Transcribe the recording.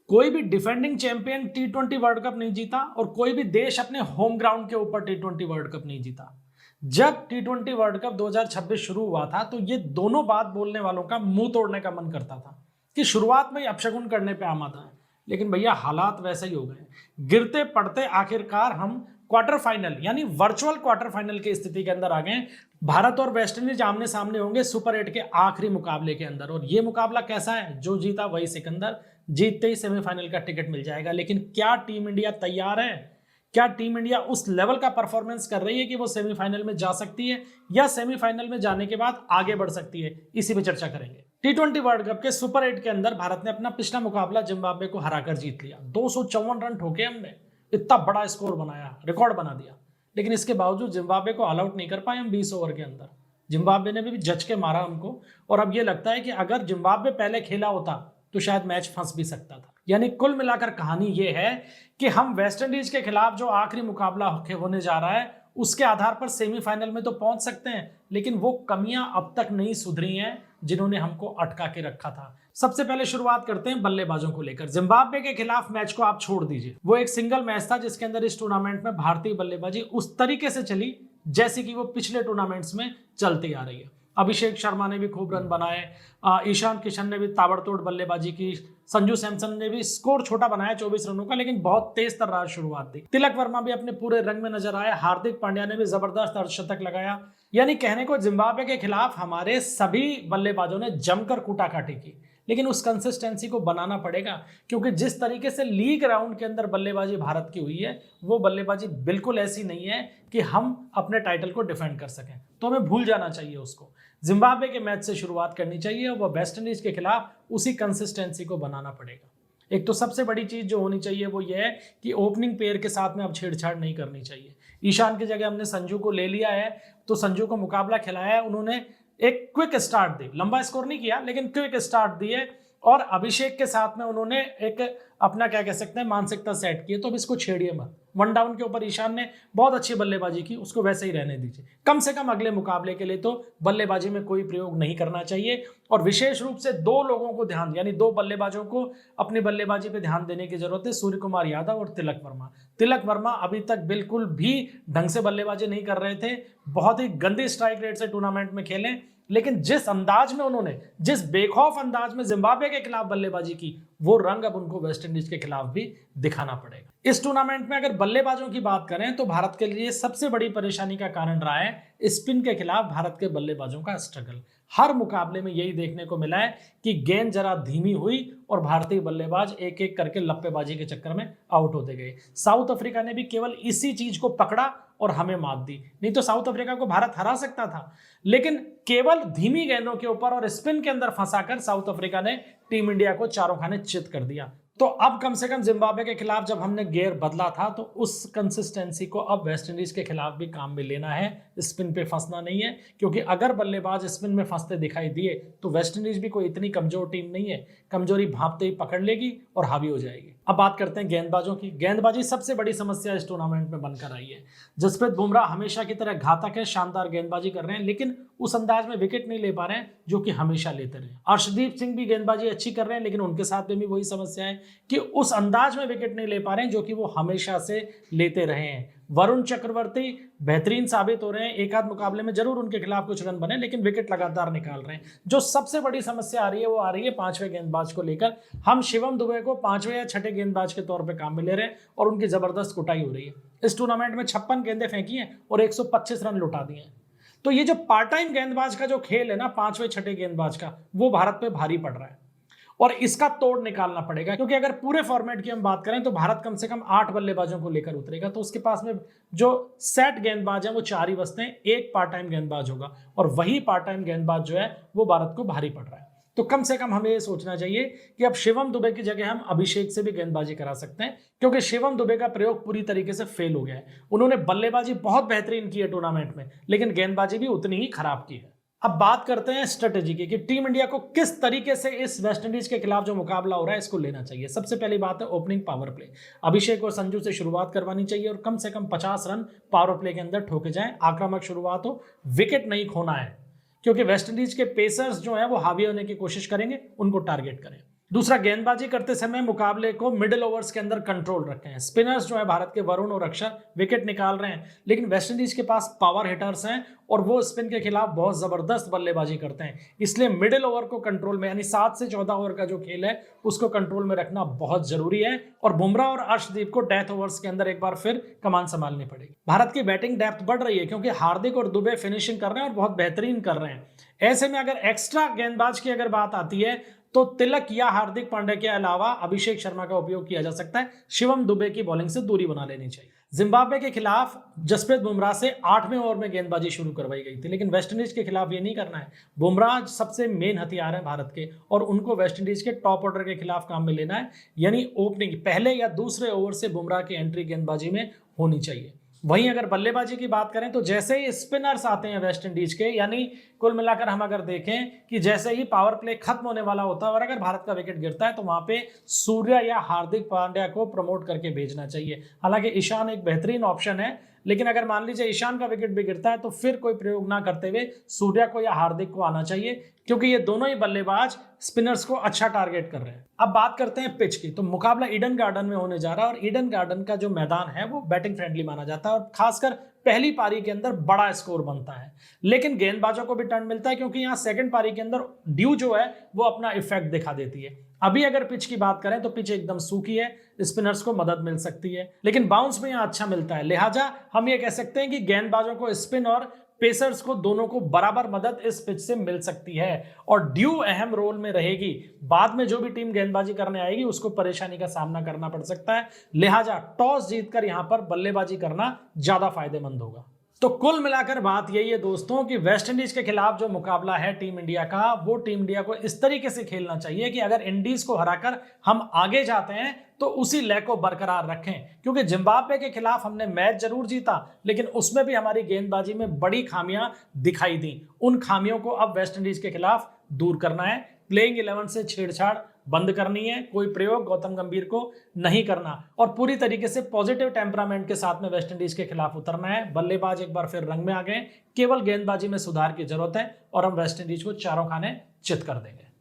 कोई भी defending champion टी20 world cup नहीं जीता और कोई भी देश अपने होम ग्राउंड के ऊपर टी20 वर्ल्ड कप नहीं जीता। जब टी20 वर्ल्ड कप 2026 शुरू हुआ था तो ये दोनों बात बोलने वालों का मुंह तोड़ने का मन करता था कि शुरुआत में ही अपशगुन करने पे आमादा है, लेकिन भैया हालात वैसे ही हो गए। गिरते पड़ते आखिरकार हम क्वार्टर फाइनल यानी वर्चुअल क्वार्टर फाइनल की स्थिति के अंदर आ गए। भारत और वेस्टइंडीज आमने सामने होंगे सुपर 8 के आखिरी मुकाबले के अंदर, और ये मुकाबला कैसा है, जो जीता वही सिकंदर, जीतते ही सेमीफाइनल का टिकट मिल जाएगा। लेकिन क्या टीम इंडिया तैयार है? क्या टीम इंडिया उस लेवल का परफॉर्मेंस कर रही है कि वो सेमीफाइनल में जा सकती है या सेमीफाइनल में जाने के बाद आगे बढ़ सकती है? इसी पे चर्चा करेंगे। टी20 वर्ल्ड कप के सुपर 8 के अंदर भारत ने अपना पिछला मुकाबला जिम्बाब्वे को हराकर जीत लिया। 254 रन ठोके हमने, इतना बड़ा स्कोर बनाया, रिकॉर्ड बना दिया। लेकिन इसके बावजूद जिम्बाब्वे को ऑल आउट नहीं कर पाए हम 20 ओवर के अंदर। जिम्बाब्वे ने भी जच के मारा हमको, और अब ये लगता है कि अगर जिम्बाब्वे पहले खेला होता तो शायद मैच फंस भी सकता था। यानी कुल मिलाकर कहानी ये है कि हम वेस्टइंडीज के खिलाफ जो आखिरी मुकाबला होने जा रहा है उसके आधार पर सेमीफाइनल में तो पहुंच सकते हैं, लेकिन वो कमियां अब तक नहीं सुधरी हैं जिन्होंने हमको अटका के रखा था। सबसे पहले शुरुआत करते हैं बल्लेबाजों को लेकर। जिम्बाब्वे के खिलाफ मैच को आप छोड़ दीजिए, वो एक सिंगल मैच था जिसके अंदर इस टूर्नामेंट में भारतीय बल्लेबाजी उस तरीके से चली जैसे कि वो पिछले टूर्नामेंट्स में चलती आ रही है। अभिषेक शर्मा ने भी खूब रन बनाए, ईशान किशन ने भी ताबड़तोड़ बल्लेबाजी की, संजू सैमसन ने भी स्कोर छोटा बनाया 24 रनों का, लेकिन बहुत तेज तर्रार शुरुआत दी। तिलक वर्मा भी अपने पूरे रंग में नजर आए, हार्दिक पांड्या ने भी जबरदस्त अर्धशतक लगाया। यानी कहने को जिम्बाब्वे के खिलाफ हमारे सभी बल्लेबाजों ने जमकर कूटाकाटी की, लेकिन उस कंसिस्टेंसी को बनाना पड़ेगा, क्योंकि जिस तरीके से लीग राउंड के अंदर बल्लेबाजी भारत की हुई है वो बल्लेबाजी बिल्कुल ऐसी नहीं है कि हम अपने टाइटल को डिफेंड कर सकें, तो हमें भूल जाना चाहिए उसको। जिम्बाब्वे के मैच से शुरुआत करनी चाहिए और वह वेस्ट इंडीज के खिलाफ उसी कंसिस्टेंसी को बनाना पड़ेगा। एक तो सबसे बड़ी चीज जो होनी चाहिए वो ये है कि ओपनिंग पेयर के साथ में अब छेड़छाड़ नहीं करनी चाहिए। ईशान की जगह हमने संजू को ले लिया है, तो संजू को मुकाबला खिलाया है, उन्होंने एक क्विक स्टार्ट दी, लंबा स्कोर नहीं किया लेकिन क्विक स्टार्ट दिए, और अभिषेक के साथ में उन्होंने एक अपना क्या कह सकते हैं मानसिकता सेट की है। तो अब इसको छेड़िए मत। वन डाउन के ऊपर ईशान ने बहुत अच्छी बल्लेबाजी की, उसको वैसे ही रहने दीजिए। कम से कम अगले मुकाबले के लिए तो बल्लेबाजी में कोई प्रयोग नहीं करना चाहिए, और विशेष रूप से दो लोगों को ध्यान, यानी दो बल्लेबाजों को अपनी बल्लेबाजी पे ध्यान देने की जरूरत है, सूर्य कुमार यादव और तिलक वर्मा। तिलक वर्मा अभी तक बिल्कुल भी ढंग से बल्लेबाजी नहीं कर रहे थे, बहुत ही गंदी स्ट्राइक रेट से टूर्नामेंट में खेले, लेकिन जिस अंदाज में उन्होंने, जिस बेखौफ अंदाज में जिम्बाब्वे के खिलाफ बल्लेबाजी की, वो रंग अब उनको वेस्टइंडीज के खिलाफ भी दिखाना पड़ेगा। इस टूर्नामेंट में अगर बल्लेबाजों की बात करें तो भारत के लिए सबसे बड़ी परेशानी का कारण रहा है स्पिन के खिलाफ भारत के बल्लेबाजों का स्ट्रगल। हर मुकाबले में यही देखने को मिला है कि गेंद जरा धीमी हुई और भारतीय बल्लेबाज एक एक करके लप्पेबाजी के चक्कर में आउट होते गए। साउथ अफ्रीका ने भी केवल इसी चीज को पकड़ा और हमें मात दी, नहीं तो साउथ अफ्रीका को भारत हरा सकता था, लेकिन केवल धीमी गेंदों के ऊपर और स्पिन के अंदर फंसाकर साउथ अफ्रीका ने टीम इंडिया को चारों खाने चित कर दिया। तो अब कम से कम जिम्बाब्वे के खिलाफ जब हमने गियर बदला था तो उस कंसिस्टेंसी को अब वेस्टइंडीज के खिलाफ भी काम में लेना है, स्पिन पे फंसना नहीं है, क्योंकि अगर बल्लेबाज स्पिन में फंसते दिखाई दिए तो वेस्टइंडीज भी कोई इतनी कमजोर टीम नहीं है, कमजोरी भांपते ही पकड़ लेगी और हावी हो जाएगी। अब बात करते हैं गेंदबाजों की। गेंदबाजी सबसे बड़ी समस्या इस टूर्नामेंट में बनकर आई है। जसप्रीत बुमराह हमेशा की तरह घातक है, शानदार गेंदबाजी कर रहे हैं, लेकिन उस अंदाज में विकेट नहीं ले पा रहे हैं जो कि हमेशा लेते रहे। अर्शदीप सिंह भी गेंदबाजी अच्छी कर रहे हैं, लेकिन उनके साथ में भी वही समस्या है कि उस अंदाज में विकेट नहीं ले पा रहे हैं जो कि वो हमेशा से लेते रहे हैं। वरुण चक्रवर्ती बेहतरीन साबित हो रहे हैं, एक आध मुकाबले में जरूर उनके खिलाफ कुछ रन बने, लेकिन विकेट लगातार निकाल रहे हैं। जो सबसे बड़ी समस्या आ रही है वो आ रही है पांचवें गेंदबाज को लेकर। हम शिवम दुबे को पांचवें या छठे गेंदबाज के तौर पर काम में ले रहे हैं और उनकी जबरदस्त कुटाई हो रही है। इस टूर्नामेंट में 56 गेंदें फेंकी हैं और 125 रन लुटा दिए हैं। तो ये जो पार्ट टाइम गेंदबाज का जो खेल है ना, पांचवें छठे गेंदबाज का, वो भारत पे भारी पड़ रहा है और इसका तोड़ निकालना पड़ेगा। क्योंकि अगर पूरे फॉर्मेट की हम बात करें तो भारत कम से कम 8 बल्लेबाजों को लेकर उतरेगा, तो उसके पास में जो सेट गेंदबाज हैं वो 4 ही बचते हैं, एक पार्ट टाइम गेंदबाज होगा, और वही पार्ट टाइम गेंदबाज जो है वो भारत को भारी पड़ रहा है। तो कम से कम हमें ये सोचना चाहिए कि अब शिवम दुबे की जगह हम अभिषेक से भी गेंदबाजी करा सकते हैं, क्योंकि शिवम दुबे का प्रयोग पूरी तरीके से फेल हो गया है। उन्होंने बल्लेबाजी बहुत बेहतरीन की है टूर्नामेंट में, लेकिन गेंदबाजी भी उतनी ही खराब की है। अब बात करते हैं स्ट्रेटेजी की कि टीम इंडिया को किस तरीके से इस वेस्टइंडीज के खिलाफ जो मुकाबला हो रहा है इसको लेना चाहिए। सबसे पहली बात है ओपनिंग पावर प्ले। अभिषेक और संजू से शुरुआत करवानी चाहिए और कम से कम 50 रन पावर प्ले के अंदर ठोके जाएं। आक्रामक शुरुआत हो, विकेट नहीं खोना है, क्योंकि वेस्टइंडीज के पेसर्स जो है वो हावी होने की कोशिश करेंगे, उनको टारगेट करें। दूसरा, गेंदबाजी करते समय मुकाबले को मिडिल ओवर्स के अंदर कंट्रोल रखें। स्पिनर्स जो है भारत के वरुण और अक्षर विकेट निकाल रहे हैं, लेकिन वेस्टइंडीज के पास पावर हिटर्स हैं और वो स्पिन के खिलाफ बहुत जबरदस्त बल्लेबाजी करते हैं। इसलिए मिडिल ओवर को कंट्रोल में, यानी 7 से 14 ओवर का जो खेल है उसको कंट्रोल में रखना बहुत जरूरी है। और बुमराह और अर्शदीप को डेथ ओवर्स के अंदर एक बार फिर कमान संभालनी पड़ेगी। भारत की बैटिंग डेप्थ बढ़ रही है क्योंकि हार्दिक और दुबे फिनिशिंग कर रहे हैं और बहुत बेहतरीन कर रहे हैं। ऐसे में अगर एक्स्ट्रा गेंदबाज की अगर बात आती है तो तिलक या हार्दिक पांड्या के अलावा अभिषेक शर्मा का उपयोग किया जा सकता है। शिवम दुबे की बॉलिंग से दूरी बना लेनी चाहिए। जिम्बाब्वे के खिलाफ जसप्रीत बुमराह से 8वें ओवर में गेंदबाजी शुरू करवाई गई थी, लेकिन वेस्टइंडीज के खिलाफ ये नहीं करना है। बुमराह सबसे मेन हथियार है भारत के और उनको वेस्टइंडीज के टॉप ऑर्डर के खिलाफ काम में लेना है, यानी ओपनिंग पहले या दूसरे ओवर से बुमराह की एंट्री गेंदबाजी में होनी चाहिए। वहीं अगर बल्लेबाजी की बात करें तो जैसे ही स्पिनर्स आते हैं वेस्ट इंडीज के, यानी कुल मिलाकर हम अगर देखें कि जैसे ही पावर प्ले खत्म होने वाला होता है और अगर भारत का विकेट गिरता है तो वहां पे सूर्या या हार्दिक पांड्या को प्रमोट करके भेजना चाहिए। हालांकि ईशान एक बेहतरीन ऑप्शन है, लेकिन अगर मान लीजिए ईशान का विकेट भी गिरता है तो फिर कोई प्रयोग ना करते हुए सूर्या को या हार्दिक को आना चाहिए, क्योंकि ये दोनों ही बल्लेबाज स्पिनर्स को अच्छा टारगेट कर रहे हैं। अब बात करते हैं पिच की, तो मुकाबला ईडन गार्डन में होने जा रहा है और ईडन गार्डन का जो मैदान है वो बैटिंग फ्रेंडली माना जाता है और खासकर पहली पारी के अंदर बड़ा स्कोर बनता है। लेकिन गेंदबाजों को भी टर्न मिलता है क्योंकि यहाँ सेकंड पारी के अंदर ड्यू जो है वो अपना इफेक्ट दिखा देती है। अभी अगर पिच की बात करें तो पिच एकदम सूखी है, स्पिनर्स को मदद मिल सकती है, लेकिन बाउंस में यहाँ अच्छा मिलता है। लिहाजा हम ये कह सकते हैं कि गेंदबाजों को स्पिन और पेसर्स को दोनों को बराबर मदद इस पिच से मिल सकती है और ड्यू अहम रोल में रहेगी। बाद में जो भी टीम गेंदबाजी करने आएगी उसको परेशानी का सामना करना पड़ सकता है। लिहाजा टॉस जीतकर यहां पर बल्लेबाजी करना ज्यादा फायदेमंद होगा। तो कुल मिलाकर बात यही है दोस्तों कि वेस्ट इंडीज के खिलाफ जो मुकाबला है टीम इंडिया का, वो टीम इंडिया को इस तरीके से खेलना चाहिए कि अगर इंडीज को हराकर हम आगे जाते हैं तो उसी लय को बरकरार रखें, क्योंकि जिम्बाब्वे के खिलाफ हमने मैच जरूर जीता लेकिन उसमें भी हमारी गेंदबाजी में बड़ी खामियां दिखाई दी। उन खामियों को अब वेस्ट इंडीज के खिलाफ दूर करना है। प्लेइंग 11 से छेड़छाड़ बंद करनी है, कोई प्रयोग गौतम गंभीर को नहीं करना और पूरी तरीके से पॉजिटिव टेम्परामेंट के साथ में वेस्ट इंडीज के खिलाफ उतरना है। बल्लेबाज एक बार फिर रंग में आ गए, केवल गेंदबाजी में सुधार की जरूरत है और हम वेस्ट इंडीज को चारों खाने चित कर देंगे।